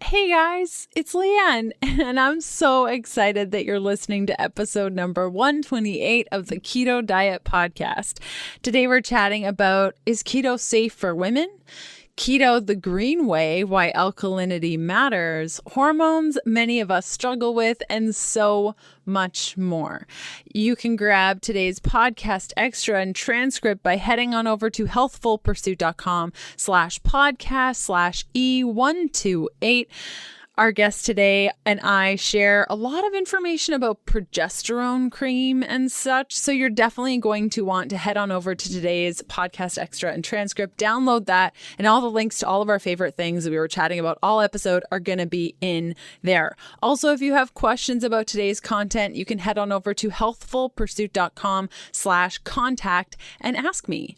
Hey guys, it's Leanne, and I'm so excited that you're listening to episode number 128 of the Keto Diet Podcast. Today we're chatting about, is keto safe for women? Keto the green way, why alkalinity matters, hormones many of us struggle with, and so much more. You can grab today's podcast extra and transcript by heading on over to healthfulpursuit.com/podcast/E128. Our guest today and I share a lot of information about progesterone cream and such. So you're definitely going to want to head on over to today's podcast extra and transcript, download that, and all the links to all of our favorite things that we were chatting about all episode are going to be in there. Also, if you have questions about today's content, you can head on over to healthfulpursuit.com/contact and ask me.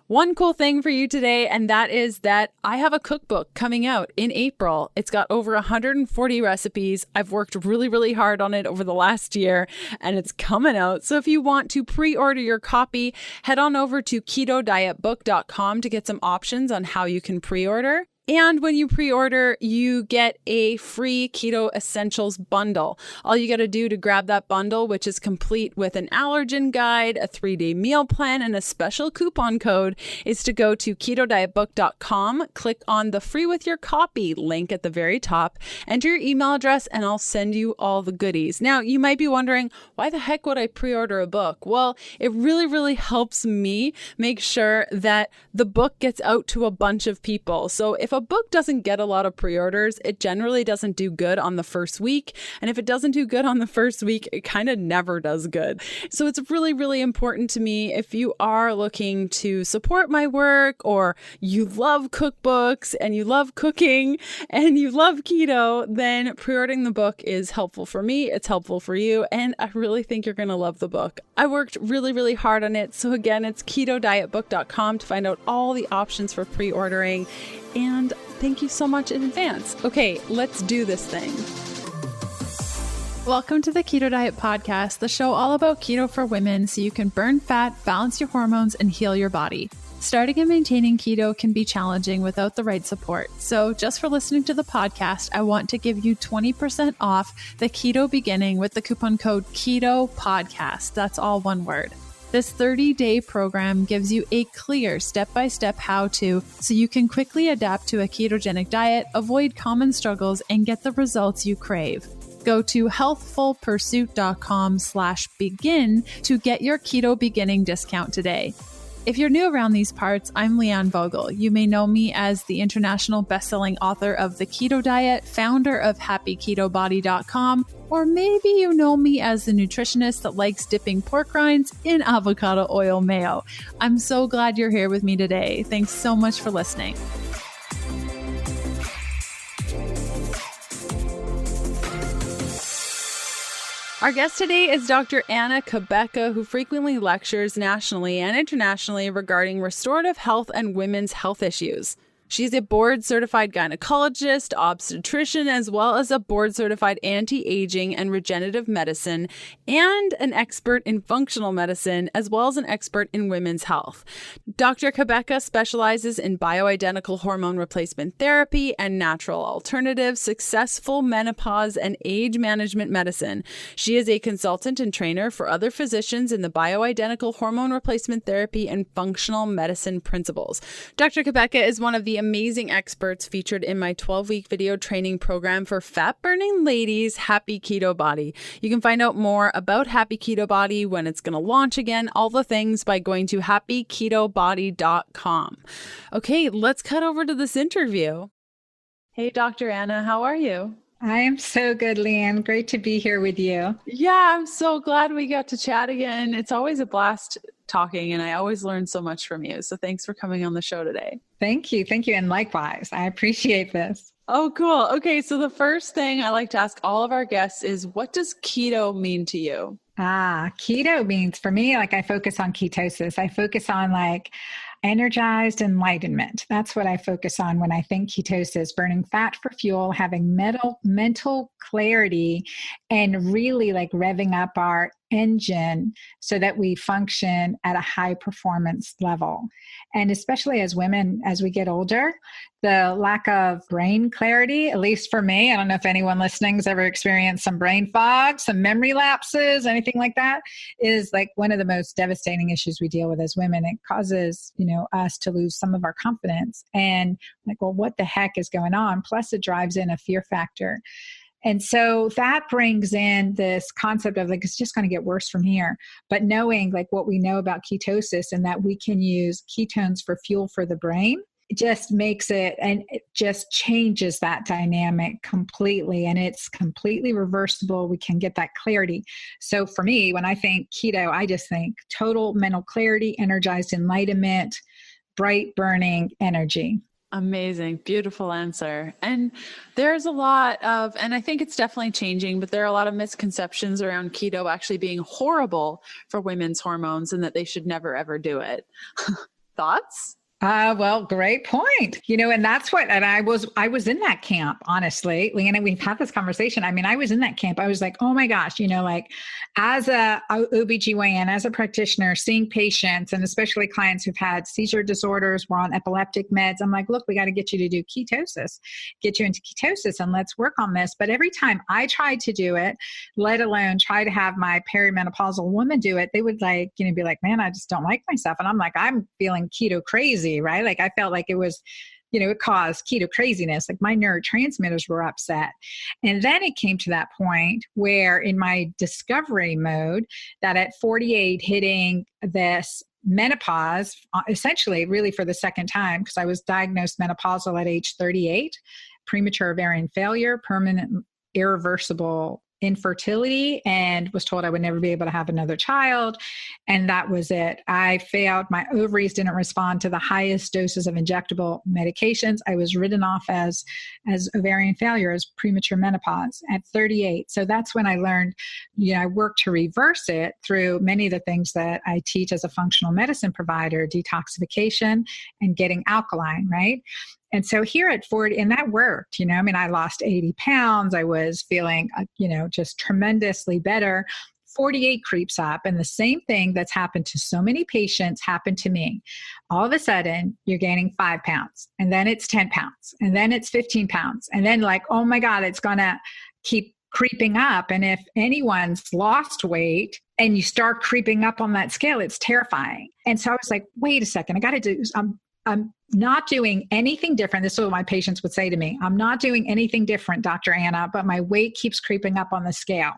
One cool thing for you today, and that is that I have a cookbook coming out in April. It's got over 140 recipes. I've worked really, really hard on it over the last year, and it's coming out. So if you want to pre-order your copy, head on over to ketodietbook.com to get some options on how you can pre-order. And when you pre-order, you get a free Keto Essentials bundle. All you got to do to grab that bundle, which is complete with an allergen guide, a 3-day meal plan, and a special coupon code, is to go to ketodietbook.com, click on the free with your copy link at the very top, enter your email address, and I'll send you all the goodies. Now, you might be wondering, why the heck would I pre-order a book? Well, it really, really helps me make sure that the book gets out to a bunch of people. So if a book doesn't get a lot of pre-orders, it generally doesn't do good on the first week. And if it doesn't do good on the first week, it kind of never does good. So it's really, really important to me, if you are looking to support my work, or you love cookbooks and you love cooking and you love keto, then pre-ordering the book is helpful for me. It's helpful for you. And I really think you're going to love the book. I worked really, really hard on it. So again, it's ketodietbook.com to find out all the options for pre-ordering. And thank you so much in advance. Okay, let's do this thing. Welcome to the Keto Diet Podcast, the show all about keto for women so you can burn fat, balance your hormones, and heal your body. Starting and maintaining keto can be challenging without the right support. So just for listening to the podcast, I want to give you 20% off the Keto Beginning with the coupon code Keto Podcast. That's all one word. This 30-day program gives you a clear step-by-step how-to so you can quickly adapt to a ketogenic diet, avoid common struggles, and get the results you crave. Go to healthfulpursuit.com/begin to get your Keto Beginning discount today. If you're new around these parts, I'm Leanne Vogel. You may know me as the international best-selling author of The Keto Diet, founder of happyketobody.com, or maybe you know me as the nutritionist that likes dipping pork rinds in avocado oil mayo. I'm so glad you're here with me today. Thanks so much for listening. Our guest today is Dr. Anna Cabeca, who frequently lectures nationally and internationally regarding restorative health and women's health issues. She's a board-certified gynecologist, obstetrician, as well as a board-certified anti-aging and regenerative medicine, and an expert in functional medicine, as well as an expert in women's health. Dr. Cabeca specializes in bioidentical hormone replacement therapy and natural alternatives, successful menopause, and age management medicine. She is a consultant and trainer for other physicians in the bioidentical hormone replacement therapy and functional medicine principles. Dr. Cabeca is one of the amazing experts featured in my 12-week video training program for fat-burning ladies, Happy Keto Body. You can find out more about Happy Keto Body, when it's going to launch again, all the things, by going to happyketobody.com. Okay, let's cut over to this interview. Hey, Dr. Anna, how are you? I am so good, Leanne. Great to be here with you. Yeah, I'm so glad we got to chat again. It's always a blast talking, and I always learn so much from you. So thanks for coming on the show today. Thank you. Thank you. And likewise, I appreciate this. Oh, cool. Okay. So the first thing I like to ask all of our guests is, what does keto mean to you? Keto means, for me, like, I focus on ketosis. I focus on energized enlightenment. That's what I focus on when I think ketosis: burning fat for fuel, having mental clarity, and really revving up our engine so that we function at a high performance level. And especially as women, as we get older, the lack of brain clarity, at least for me, I don't know if anyone listening has ever experienced some brain fog, some memory lapses, anything like that, is like one of the most devastating issues we deal with as women. It causes, us to lose some of our confidence and like, well, what the heck is going on? Plus it drives in a fear factor. And so that brings in this concept of like, it's just going to get worse from here. But knowing like what we know about ketosis and that we can use ketones for fuel for the brain, it just makes it, and it just changes that dynamic completely. And it's completely reversible. We can get that clarity. So for me, when I think keto, I just think total mental clarity, energized enlightenment, bright burning energy. Amazing. Beautiful answer. And there's a lot of, and I think it's definitely changing, but there are a lot of misconceptions around keto actually being horrible for women's hormones and that they should never, ever do it. Thoughts? Well, great point. And that's what, and I was in that camp, honestly. Leanna, we've had this conversation. I mean, I was in that camp. I was like, oh my gosh, like as a OBGYN, as a practitioner, seeing patients and especially clients who've had seizure disorders, were on epileptic meds. I'm like, look, we got to get you to do ketosis, get you into ketosis and let's work on this. But every time I tried to do it, let alone try to have my perimenopausal woman do it, they would like, be like, man, I just don't like myself. And I'm like, I'm feeling keto crazy. Right? Like I felt like it was, it caused keto craziness. Like my neurotransmitters were upset. And then it came to that point where in my discovery mode that at 48 hitting this menopause, essentially really for the second time, because I was diagnosed menopausal at age 38, premature ovarian failure, permanent irreversible infertility, and was told I would never be able to have another child. And that was it. I failed. My ovaries didn't respond to the highest doses of injectable medications. I was written off as ovarian failure, as premature menopause at 38. So that's when I learned, I worked to reverse it through many of the things that I teach as a functional medicine provider, detoxification and getting alkaline, right? And so here at 40, and that worked, I lost 80 pounds. I was feeling, just tremendously better. 48 creeps up, and the same thing that's happened to so many patients happened to me. All of a sudden, you're gaining 5 pounds, and then it's 10 pounds, and then it's 15 pounds. And then like, oh my God, it's going to keep creeping up. And if anyone's lost weight and you start creeping up on that scale, it's terrifying. And so I was like, wait a second, I got to do, I'm not doing anything different. This is what my patients would say to me. I'm not doing anything different, Dr. Anna, but my weight keeps creeping up on the scale.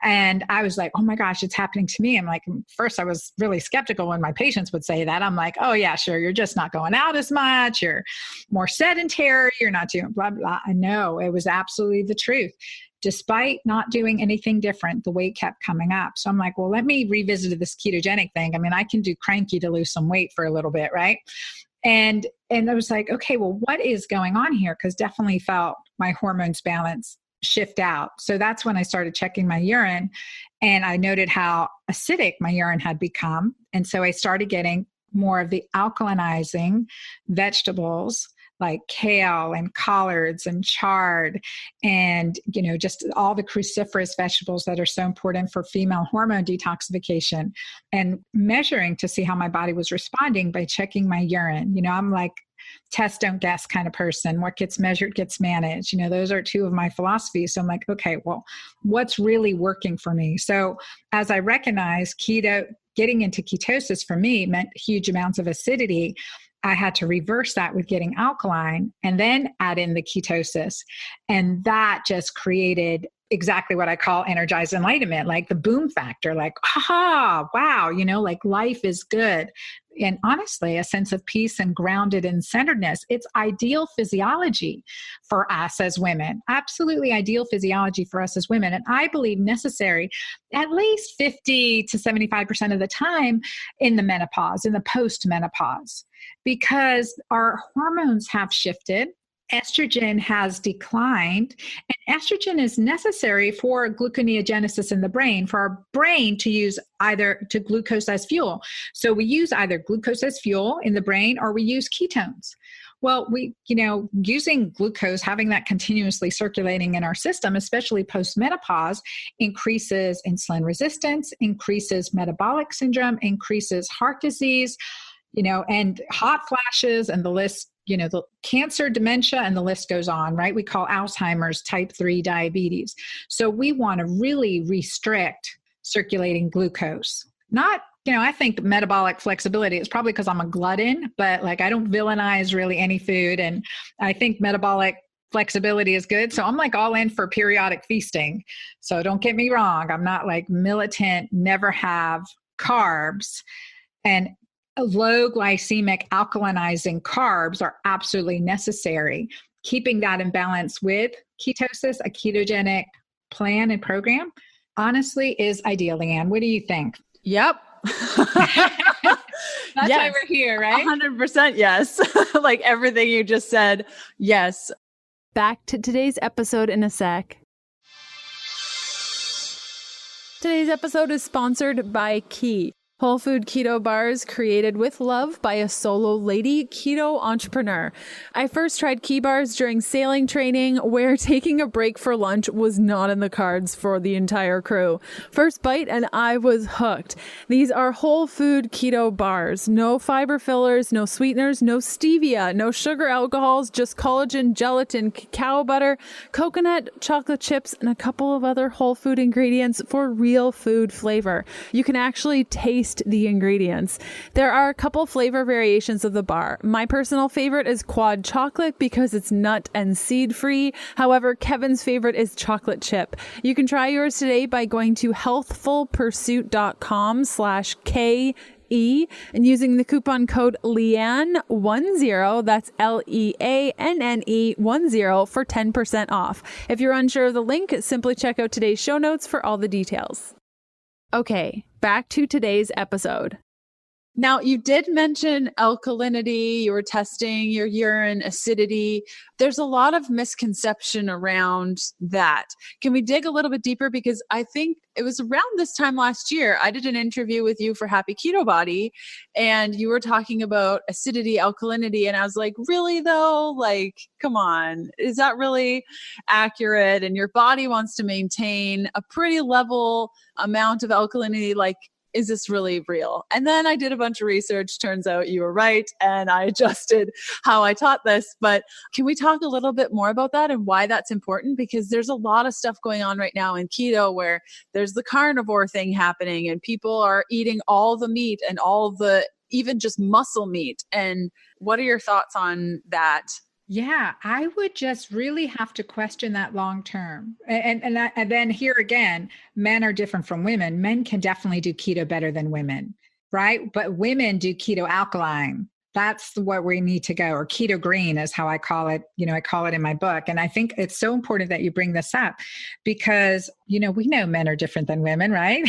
And I was like, oh my gosh, it's happening to me. I'm like, first I was really skeptical when my patients would say that. I'm like, oh yeah, sure. You're just not going out as much. You're more sedentary. You're not doing blah, blah. I know it was absolutely the truth. Despite not doing anything different, the weight kept coming up. So I'm like, well, let me revisit this ketogenic thing. I mean, I can do cranky to lose some weight for a little bit, right? And I was like, okay, well, what is going on here? Because definitely felt my hormones balance shift out. So that's when I started checking my urine, and I noted how acidic my urine had become. And so I started getting more of the alkalinizing vegetables like kale and collards and chard and, just all the cruciferous vegetables that are so important for female hormone detoxification, and measuring to see how my body was responding by checking my urine. I'm like, test, don't guess kind of person. What gets measured gets managed. Those are two of my philosophies. So I'm like, okay, well, what's really working for me? So as I recognized getting into ketosis for me meant huge amounts of acidity. I had to reverse that with getting alkaline and then add in the ketosis. And that just created exactly what I call energized enlightenment, like the boom factor, like, aha, wow, like life is good. And honestly, a sense of peace and grounded and centeredness. It's ideal physiology for us as women, absolutely ideal physiology for us as women. And I believe necessary at least 50 to 75% of the time in the menopause, in the post-menopause, because our hormones have shifted. Estrogen has declined, and estrogen is necessary for gluconeogenesis in the brain, for our brain to use either to glucose as fuel. So we use either glucose as fuel in the brain, or we use ketones. Well, using glucose, having that continuously circulating in our system, especially post-menopause, increases insulin resistance, increases metabolic syndrome, increases heart disease, and hot flashes, and the list, the cancer, dementia, and the list goes on, right? We call Alzheimer's type 3 diabetes. So we want to really restrict circulating glucose. Not, I think metabolic flexibility is probably because I'm a glutton, but like I don't villainize really any food. And I think metabolic flexibility is good. So I'm like all in for periodic feasting. So don't get me wrong. I'm not like militant, never have carbs. And low glycemic alkalinizing carbs are absolutely necessary. Keeping that in balance with ketosis, a ketogenic plan and program, honestly is ideal. Leanne, what do you think? Yep. That's why we're here, right? 100% yes. Like everything you just said. Yes. Back to today's episode in a sec. Today's episode is sponsored by Key. Whole food keto bars created with love by a solo lady keto entrepreneur. I first tried Key bars during sailing training, where taking a break for lunch was not in the cards for the entire crew. First bite and I was hooked. These are whole food keto bars. No fiber fillers, no sweeteners, no stevia, no sugar alcohols, just collagen, gelatin, cacao butter, coconut, chocolate chips, and a couple of other whole food ingredients for real food flavor. You can actually taste the ingredients. There are a couple flavor variations of the bar. My personal favorite is quad chocolate because it's nut and seed free. However, Kevin's favorite is chocolate chip. You can try yours today by going to healthfulpursuit.com/KE and using the coupon code Leanne10, that's LEANNE10 for 10% off. If you're unsure of the link, simply check out today's show notes for all the details. Okay, back to today's episode. Now, you did mention alkalinity. You were testing your urine acidity. There's a lot of misconception around that. Can we dig a little bit deeper? Because I think it was around this time last year, I did an interview with you for Happy Keto Body, and you were talking about acidity, alkalinity. And I was like, really though? Like, come on, is that really accurate? And your body wants to maintain a pretty level amount of alkalinity. Like, is this really real? And then I did a bunch of research. Turns out you were right. And I adjusted how I taught this. But can we talk a little bit more about that and why that's important? Because there's a lot of stuff going on right now in keto where there's the carnivore thing happening and people are eating all the meat and all the, even just muscle meat. And what are your thoughts on that? Yeah, I would just really have to question that long term. And then here again, men are different from women. Men can definitely do keto better than women, right? But women do keto alkaline. That's what we need to go, or keto green is how I call it. I call it in my book. And I think it's so important that you bring this up because, we know men are different than women, right?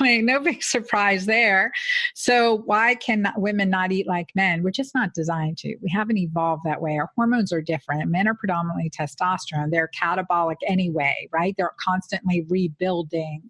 No big surprise there. So why can women not eat like men? We're just not designed to. We haven't evolved that way. Our hormones are different. Men are predominantly testosterone. They're catabolic anyway, right? They're constantly rebuilding.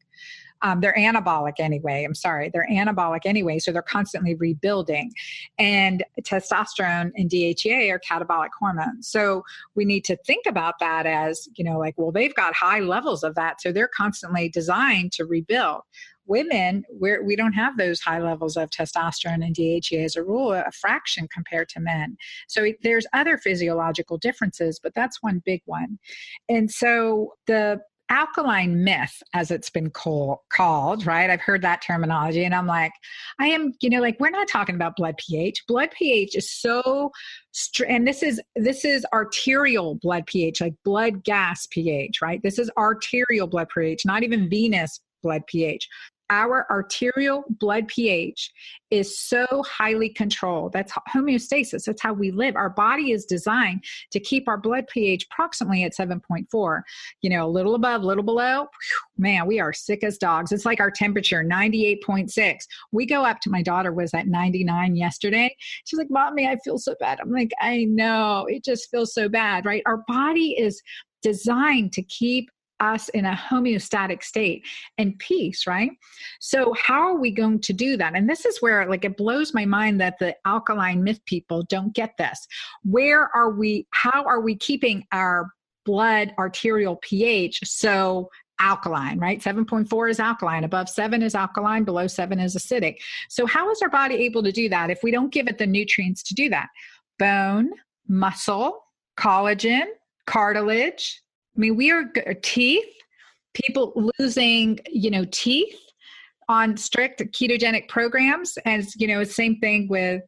They're anabolic anyway. They're anabolic anyway. So they're constantly rebuilding. And testosterone and DHEA are catabolic hormones. So we need to think about that as, they've got high levels of that. So they're constantly designed to rebuild. Women, we don't have those high levels of testosterone and DHEA as a rule, a fraction compared to men. So there's other physiological differences, but that's one big one. And so the alkaline myth, as it's been called, right? I've heard that terminology and I'm like, we're not talking about blood pH. Blood pH is so, and this is arterial blood pH, like blood gas pH, right? This is arterial blood pH, not even venous blood pH. Our arterial blood pH is so highly controlled. That's homeostasis. That's how we live. Our body is designed to keep our blood pH approximately at 7.4. A little above, little below. Man, we are sick as dogs. It's like our temperature, 98.6. We go up to, my daughter was at 99 yesterday. She's like, Mommy, I feel so bad. I'm like, I know. It just feels so bad, right? Our body is designed to keep us in a homeostatic state and peace, right? So how are we going to do that? And this is where like it blows my mind that the alkaline myth people don't get this. How are we keeping our blood arterial pH so alkaline, right? 7.4 is alkaline, above 7 is alkaline, below 7 is acidic. So how is our body able to do that if we don't give it the nutrients to do that? Bone, muscle, collagen, cartilage. I mean, we are teeth, people losing, teeth on strict ketogenic programs. As same thing with,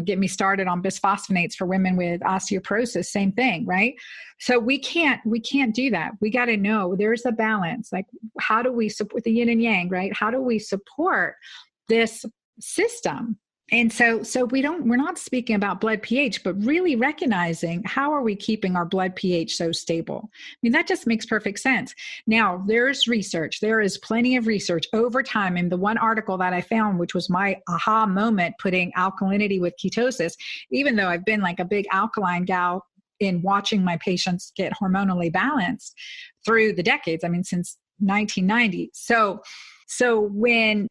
get me started on bisphosphonates for women with osteoporosis, same thing, right? So we can't do that. We got to know there's a balance. Like, how do we support the yin and yang, right? How do we support this system? And so we're not speaking about blood pH, but really recognizing how are we keeping our blood pH so stable? I mean, that just makes perfect sense. Now, there's research. There is plenty of research over time. And the one article that I found, which was my aha moment, putting alkalinity with ketosis, even though I've been like a big alkaline gal in watching my patients get hormonally balanced through the decades, I mean, since 1990. So when,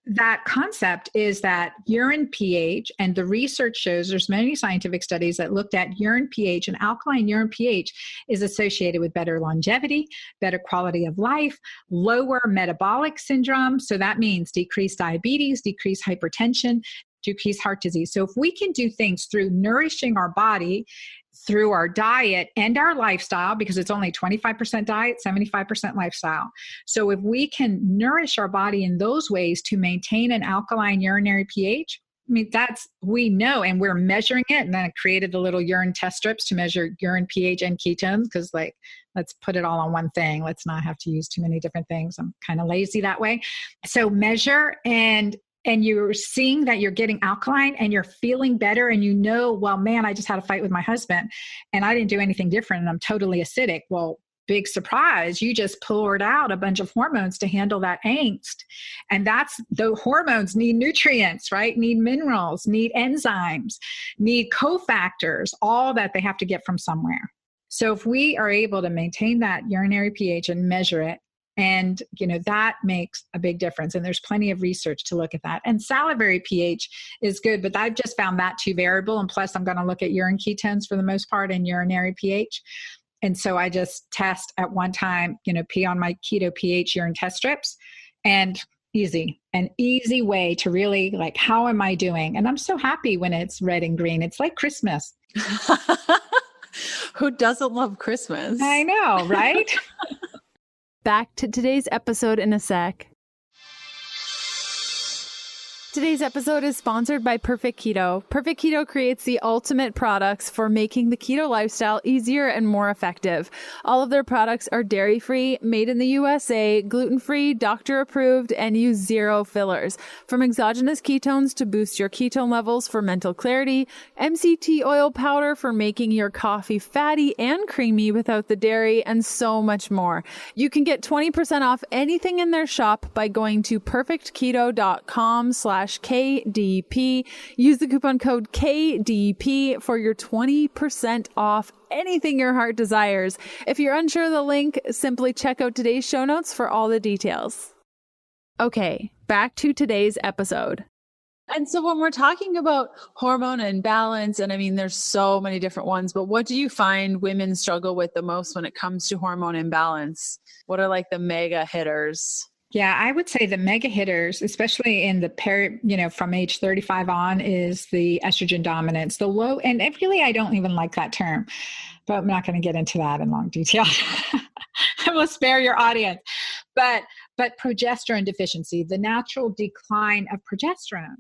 that concept is that urine pH, and the research shows there's many scientific studies that looked at urine pH, and alkaline urine pH is associated with better longevity, better quality of life, lower metabolic syndrome. So that means decreased diabetes, decreased hypertension, decreased heart disease. So if we can do things through nourishing our body, through our diet and our lifestyle, because it's only 25% diet, 75% lifestyle. So if we can nourish our body in those ways to maintain an alkaline urinary pH, I mean, we know, and we're measuring it. And then I created the little urine test strips to measure urine pH and ketones, because let's put it all on one thing. Let's not have to use too many different things. I'm kind of lazy that way. So measure, and you're seeing that you're getting alkaline and you're feeling better, and well, man, I just had a fight with my husband and I didn't do anything different and I'm totally acidic. Well, big surprise, you just poured out a bunch of hormones to handle that angst. And the hormones need nutrients, right? Need minerals, need enzymes, need cofactors, all that they have to get from somewhere. So if we are able to maintain that urinary pH and measure it, and, that makes a big difference. And there's plenty of research to look at that. And salivary pH is good, but I've just found that too variable. And plus, I'm going to look at urine ketones for the most part and urinary pH. And so I just test at one time, pee on my keto pH urine test strips, and an easy way to really how am I doing? And I'm so happy when it's red and green. It's like Christmas. Who doesn't love Christmas? I know, right? Back to today's episode in a sec. Today's episode is sponsored by Perfect Keto. Perfect Keto creates the ultimate products for making the keto lifestyle easier and more effective. All of their products are dairy-free, made in the USA, gluten-free, doctor-approved, and use zero fillers. From exogenous ketones to boost your ketone levels for mental clarity, MCT oil powder for making your coffee fatty and creamy without the dairy, and so much more. You can get 20% off anything in their shop by going to perfectketo.com/KDP. Use the coupon code KDP for your 20% off anything your heart desires. If you're unsure of the link, simply check out today's show notes for all the details. Okay, back to today's episode. And so when we're talking about hormone imbalance, and I mean, there's so many different ones, but what do you find women struggle with the most when it comes to hormone imbalance? What are the mega hitters? Yeah, I would say the mega hitters, especially in the from age 35 on, is the estrogen dominance, the low, and I don't even like that term, but I'm not going to get into that in long detail. I will spare your audience. But progesterone deficiency, the natural decline of progesterone,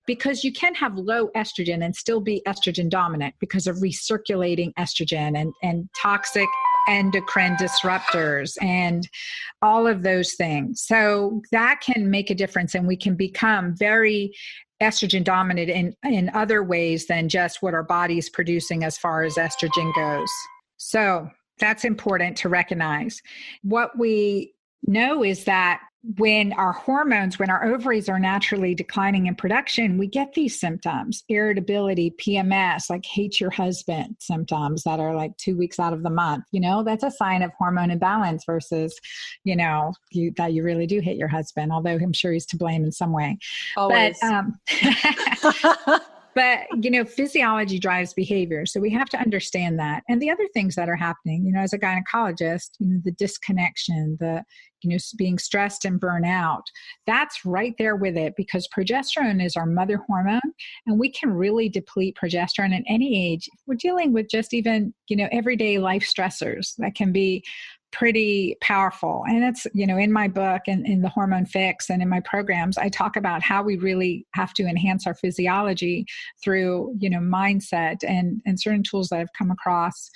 because you can have low estrogen and still be estrogen dominant because of recirculating estrogen and toxic endocrine disruptors and all of those things. So that can make a difference, and we can become very estrogen dominant in other ways than just what our body is producing as far as estrogen goes. So that's important to recognize. What we know is that when our hormones, when our ovaries are naturally declining in production, we get these symptoms, irritability, PMS, like hate your husband symptoms that are like 2 weeks out of the month. That's a sign of hormone imbalance versus, that you really do hate your husband, although I'm sure he's to blame in some way. Always. But, physiology drives behavior. So we have to understand that. And the other things that are happening, as a gynecologist, the disconnection, the, being stressed and burnout, that's right there with it, because progesterone is our mother hormone, and we can really deplete progesterone at any age. We're dealing with just even, everyday life stressors that can be pretty powerful. And it's, in my book and in the Hormone Fix and in my programs, I talk about how we really have to enhance our physiology through, mindset and certain tools that I've come across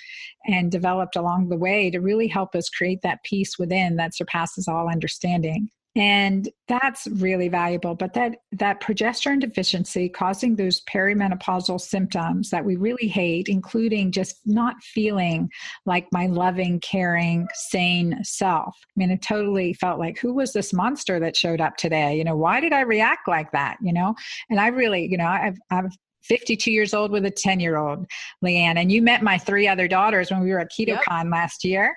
and developed along the way to really help us create that peace within that surpasses all understanding. And that's really valuable. But that progesterone deficiency causing those perimenopausal symptoms that we really hate, including just not feeling like my loving, caring, sane self. I mean, it totally felt like, who was this monster that showed up today? Why did I react like that? And I really, I've 52 years old with a 10-year-old, Leanne. And you met my 3 other daughters when we were at KetoCon last year.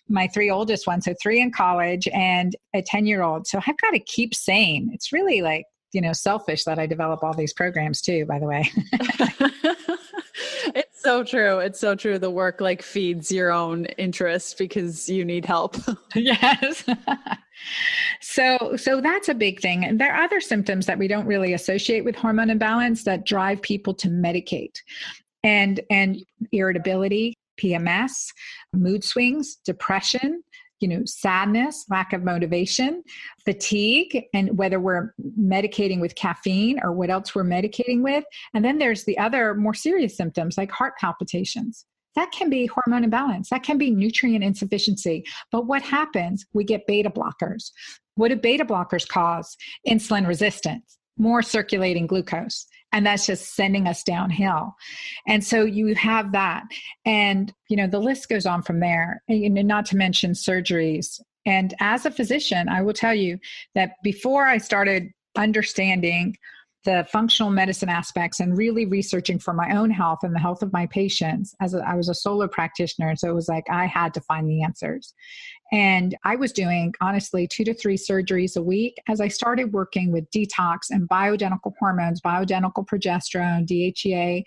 My 3 oldest ones, so 3 in college and a 10-year-old. So I've got to keep sane. It's really like, selfish that I develop all these programs too, by the way. It's so true. It's so true. The work feeds your own interest because you need help. Yes. So that's a big thing. And there are other symptoms that we don't really associate with hormone imbalance that drive people to medicate, and irritability, PMS, mood swings, depression, sadness, lack of motivation, fatigue, and whether we're medicating with caffeine or what else we're medicating with. And then there's the other more serious symptoms like heart palpitations. That can be hormone imbalance. That can be nutrient insufficiency. But what happens? We get beta blockers. What do beta blockers cause? Insulin resistance, more circulating glucose. And that's just sending us downhill. And so you have that. And, the list goes on from there, and not to mention surgeries. And as a physician, I will tell you that before I started understanding the functional medicine aspects and really researching for my own health and the health of my patients, I was a solo practitioner. So it was like, I had to find the answers. And I was doing, honestly, 2 to 3 surgeries a week as I started working with detox and bioidentical hormones, bioidentical progesterone, DHEA,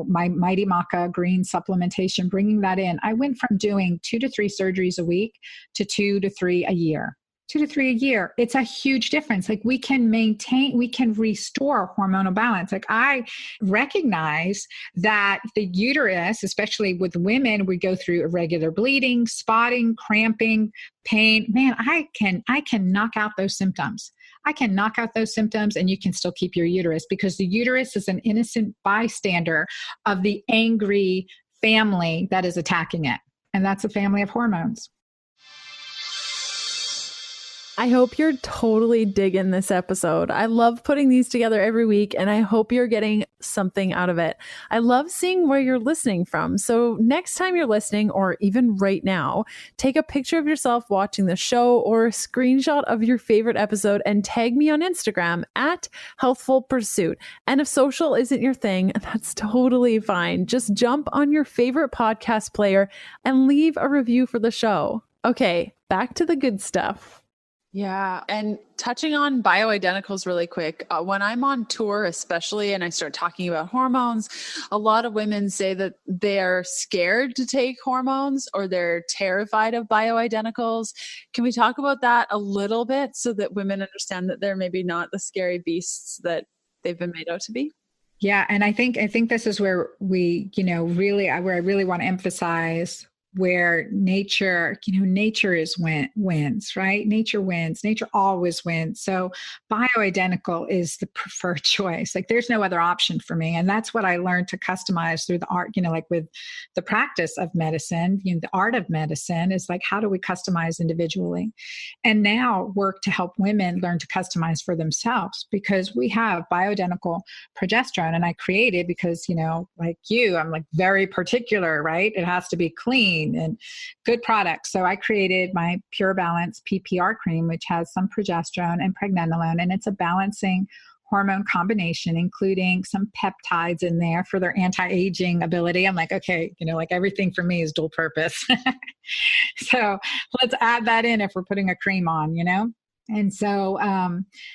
my Mighty Maca green supplementation, bringing that in. I went from doing 2 to 3 surgeries a week to 2 to 3 a year. 2 to 3 a year. It's a huge difference. We can restore hormonal balance. I recognize that the uterus, especially with women, we go through irregular bleeding, spotting, cramping, pain. Man, I can knock out those symptoms. I can knock out those symptoms and you can still keep your uterus, because the uterus is an innocent bystander of the angry family that is attacking it. And that's a family of hormones. I hope you're totally digging this episode. I love putting these together every week, and I hope you're getting something out of it. I love seeing where you're listening from. So next time you're listening, or even right now, take a picture of yourself watching the show or a screenshot of your favorite episode and tag me on Instagram at Healthful Pursuit. And if social isn't your thing, that's totally fine. Just jump on your favorite podcast player and leave a review for the show. Okay, back to the good stuff. Yeah. And touching on bioidenticals really quick, when I'm on tour, especially, and I start talking about hormones, a lot of women say that they're scared to take hormones or they're terrified of bioidenticals. Can we talk about that a little bit so that women understand that they're maybe not the scary beasts that they've been made out to be? Yeah. And I think this is where we, where I really want to emphasize where nature wins, right? Nature wins. Nature always wins. So bioidentical is the preferred choice. There's no other option for me. And that's what I learned to customize through the art, with the practice of medicine, the art of medicine is how do we customize individually? And now work to help women learn to customize for themselves, because we have bioidentical progesterone, and I created because, I'm very particular, right? It has to be clean. mean, and good products. So I created my Pure Balance PPR cream, which has some progesterone and pregnenolone, and it's a balancing hormone combination, including some peptides in there for their anti-aging ability. I'm like, okay, like everything for me is dual purpose. So let's add that in if we're putting a cream on, And so,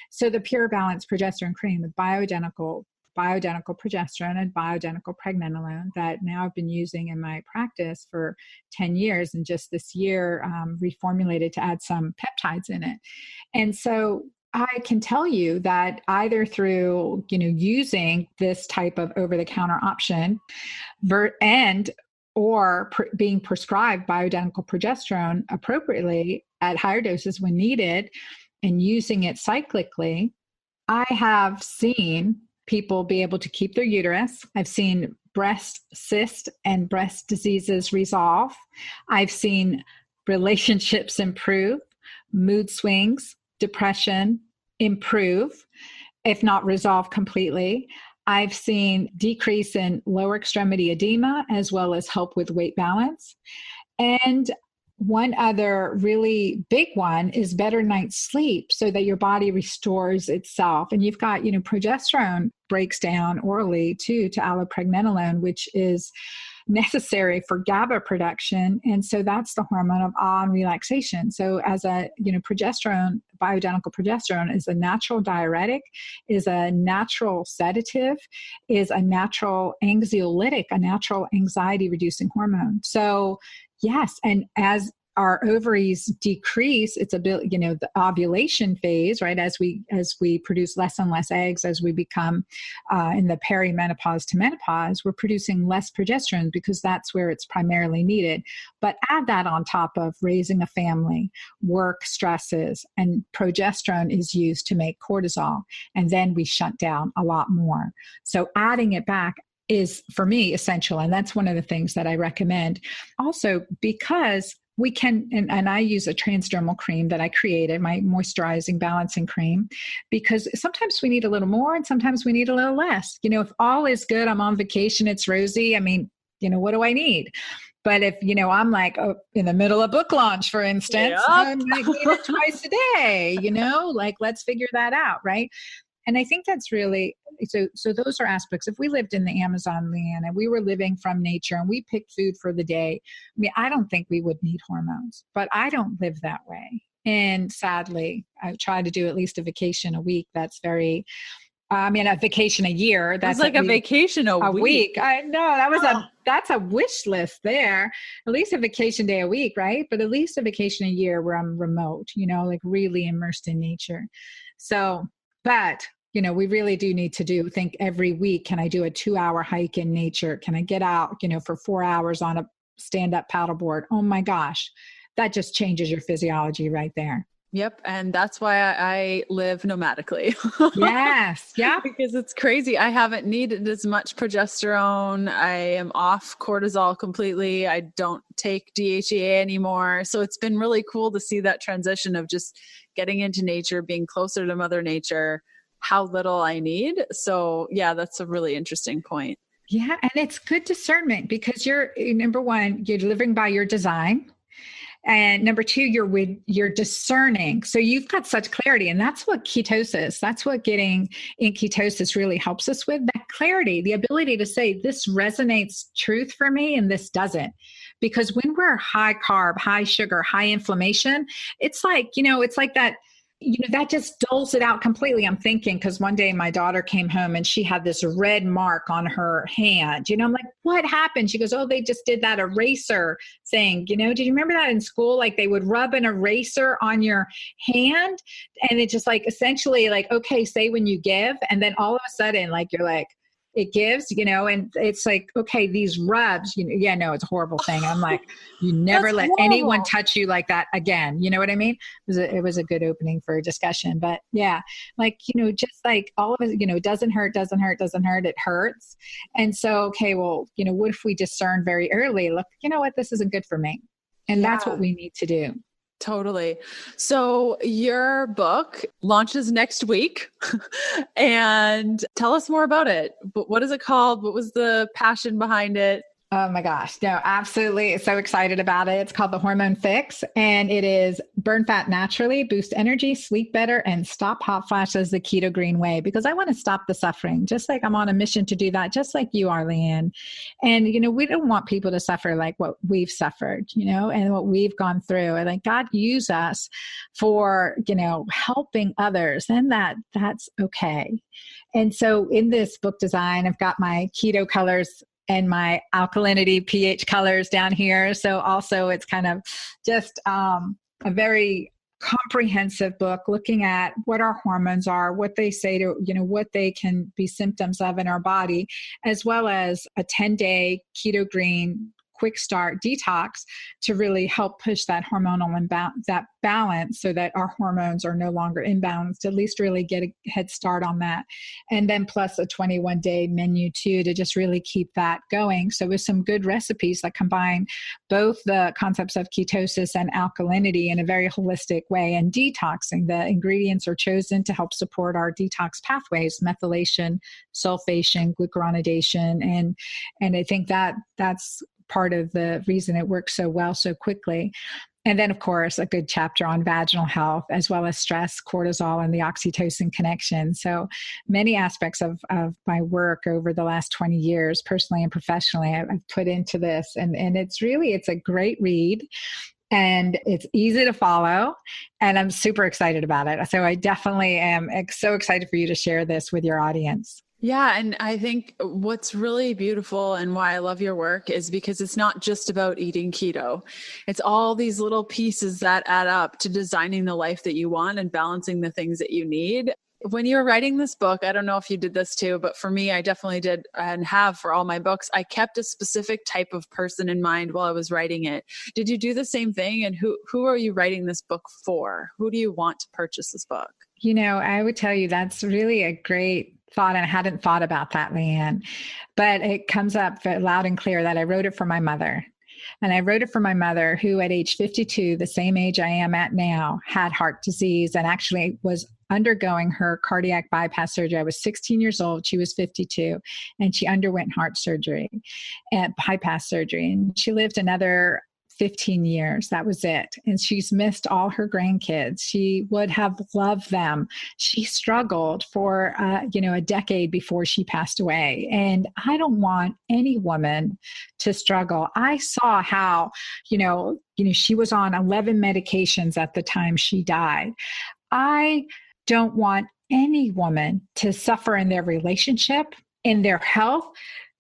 so the Pure Balance progesterone cream with bioidentical progesterone and bioidentical pregnenolone that now I've been using in my practice for 10 years, and just this year reformulated to add some peptides in it. And so I can tell you that either through, using this type of over-the-counter option or being prescribed bioidentical progesterone appropriately at higher doses when needed and using it cyclically, I have seen people be able to keep their uterus. I've seen breast cyst and breast diseases resolve. I've seen relationships improve, mood swings, depression improve, if not resolve completely. I've seen decrease in lower extremity edema, as well as help with weight balance. And one other really big one is better night's sleep, so that your body restores itself. And you've got, progesterone breaks down orally too to allopregnenolone, which is necessary for GABA production. And so that's the hormone of awe and relaxation. So as progesterone, bioidentical progesterone is a natural diuretic, is a natural sedative, is a natural anxiolytic, a natural anxiety reducing hormone. So yes, and as our ovaries decrease its ability, the ovulation phase, right? As we produce less and less eggs, as we become in the perimenopause to menopause, we're producing less progesterone because that's where it's primarily needed. But add that on top of raising a family, work stresses, and progesterone is used to make cortisol, and then we shut down a lot more. So adding it back is, for me, essential. And that's one of the things that I recommend. Also, because we can, and I use a transdermal cream that I created, my moisturizing balancing cream, because sometimes we need a little more and sometimes we need a little less. If all is good, I'm on vacation, it's rosy. What do I need? But if, I'm like in the middle of book launch, for instance, Yep. I might need it twice a day, let's figure that out. Right. And I think that's really, so those are aspects. If we lived in the Amazon, Leanne, and we were living from nature and we picked food for the day, I don't think we would need hormones, but I don't live that way. And sadly, I try to do at least a vacation a week. That's very, a vacation a year. That's like a vacation a week. I know that's a wish list there. At least a vacation day a week, right? But at least a vacation a year where I'm remote, really immersed in nature. So, but, we really do need to think every week, can I do a 2-hour hike in nature? Can I get out, for 4 hours on a stand-up paddleboard? Oh my gosh, that just changes your physiology right there. Yep. And that's why I live nomadically. Yes. Yeah. Because it's crazy. I haven't needed as much progesterone. I am off cortisol completely. I don't take DHEA anymore. So it's been really cool to see that transition of just getting into nature, being closer to Mother Nature, how little I need. So yeah, that's a really interesting point. Yeah. And it's good discernment because number one, you're living by your design. And number two, you're discerning. So you've got such clarity. And that's what getting in ketosis really helps us with, that clarity, the ability to say this resonates truth for me and this doesn't. Because when we're high carb, high sugar, high inflammation, it's like that, that just dulls it out completely. I'm thinking, because one day my daughter came home and she had this red mark on her hand. I'm like, what happened? She goes, oh, they just did that eraser thing. Did you remember that in school? Like they would rub an eraser on your hand and it just essentially okay, say when you give. And then all of a sudden, you're like, it gives, and it's like, okay, these rubs, it's a horrible thing. I'm like, you never let anyone touch you like that again. You know what I mean? It was a good opening for a discussion, but yeah, just all of it, doesn't hurt, it hurts. And so, okay, well, what if we discern very early, look, what, this isn't good for me. And that's what we need to do. Totally. So your book launches next week and tell us more about it. What is it called? What was the passion behind it? Oh my gosh. No, absolutely. So excited about it. It's called the Hormone Fix, and it is burn fat naturally, boost energy, sleep better, and stop hot flashes the keto green way, because I want to stop the suffering, just like I'm on a mission to do that, just like you are, Leanne. And, we don't want people to suffer like what we've suffered, and what we've gone through. And like God use us for, helping others, and that's okay. And so in this book design, I've got my keto colors and my alkalinity pH colors down here. So also it's kind of just a very comprehensive book looking at what our hormones are, what they say to, what they can be symptoms of in our body, as well as a 10-day keto green quick start detox to really help push that hormonal that balance so that our hormones are no longer imbalanced, at least really get a head start on that. And then plus a 21-day menu too, to just really keep that going. So with some good recipes that combine both the concepts of ketosis and alkalinity in a very holistic way, and detoxing. The ingredients are chosen to help support our detox pathways, methylation, sulfation, glucuronidation. And I think that's part of the reason it works so well so quickly. And then, of course, a good chapter on vaginal health, as well as stress, cortisol, and the oxytocin connection. So many aspects of my work over the last 20 years, personally and professionally, I've put into this. And it's a great read. And it's easy to follow, and I'm super excited about it. So I definitely am so excited for you to share this with your audience. Yeah. And I think what's really beautiful and why I love your work is because it's not just about eating keto. It's all these little pieces that add up to designing the life that you want and balancing the things that you need. When you were writing this book, I don't know if you did this too, but for me, I definitely did, and have for all my books. I kept a specific type of person in mind while I was writing it. Did you do the same thing? And who are you writing this book for? Who do you want to purchase this book? I would tell you that's really a great thought, and I hadn't thought about that, Leanne. But it comes up loud and clear that I wrote it for my mother. And I wrote it for my mother, who at age 52, the same age I am at now, had heart disease and actually was undergoing her cardiac bypass surgery. I was 16 years old. She was 52, and she underwent heart surgery and bypass surgery. And she lived another 15 years. That was it. And she's missed all her grandkids. She would have loved them. She struggled for, a decade before she passed away. And I don't want any woman to struggle. I saw how, she was on 11 medications at the time she died. I don't want any woman to suffer in their relationship, in their health,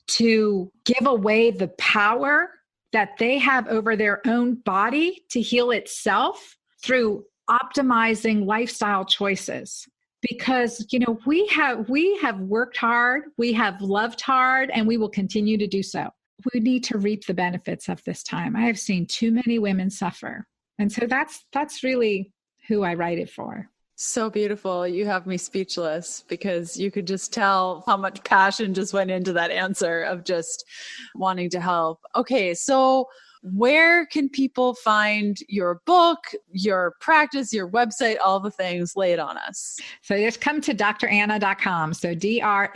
to give away the power that they have over their own body to heal itself through optimizing lifestyle choices. Because, we have worked hard, we have loved hard, and we will continue to do so. We need to reap the benefits of this time. I have seen too many women suffer. And so that's really who I write it for. So beautiful. You have me speechless, because you could just tell how much passion just went into that answer of just wanting to help. Okay. So where can people find your book, your practice, your website, all the things? Lay it on us. So just come to dranna.com. So DRANNA.com.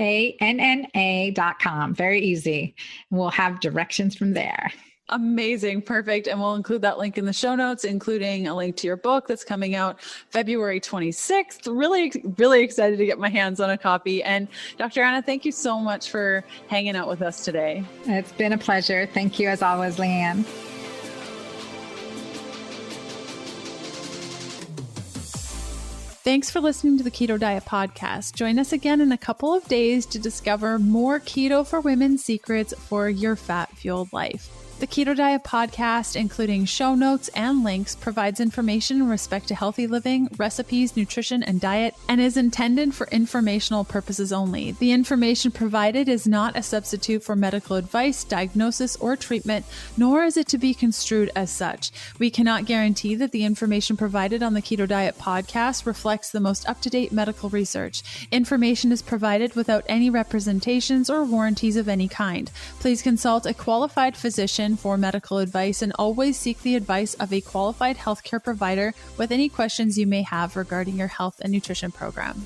Very easy. And we'll have directions from there. Amazing. Perfect. And we'll include that link in the show notes, including a link to your book that's coming out February 26th. Really, really excited to get my hands on a copy. And Dr. Anna, thank you so much for hanging out with us today. It's been a pleasure. Thank you as always, Leanne. Thanks for listening to the Keto Diet Podcast. Join us again in a couple of days to discover more Keto for Women secrets for your fat-fueled life. The Keto Diet Podcast, including show notes and links, provides information in respect to healthy living, recipes, nutrition, and diet, and is intended for informational purposes only. The information provided is not a substitute for medical advice, diagnosis, or treatment, nor is it to be construed as such. We cannot guarantee that the information provided on the Keto Diet Podcast reflects the most up-to-date medical research. Information is provided without any representations or warranties of any kind. Please consult a qualified physician for medical advice, and always seek the advice of a qualified healthcare provider with any questions you may have regarding your health and nutrition program.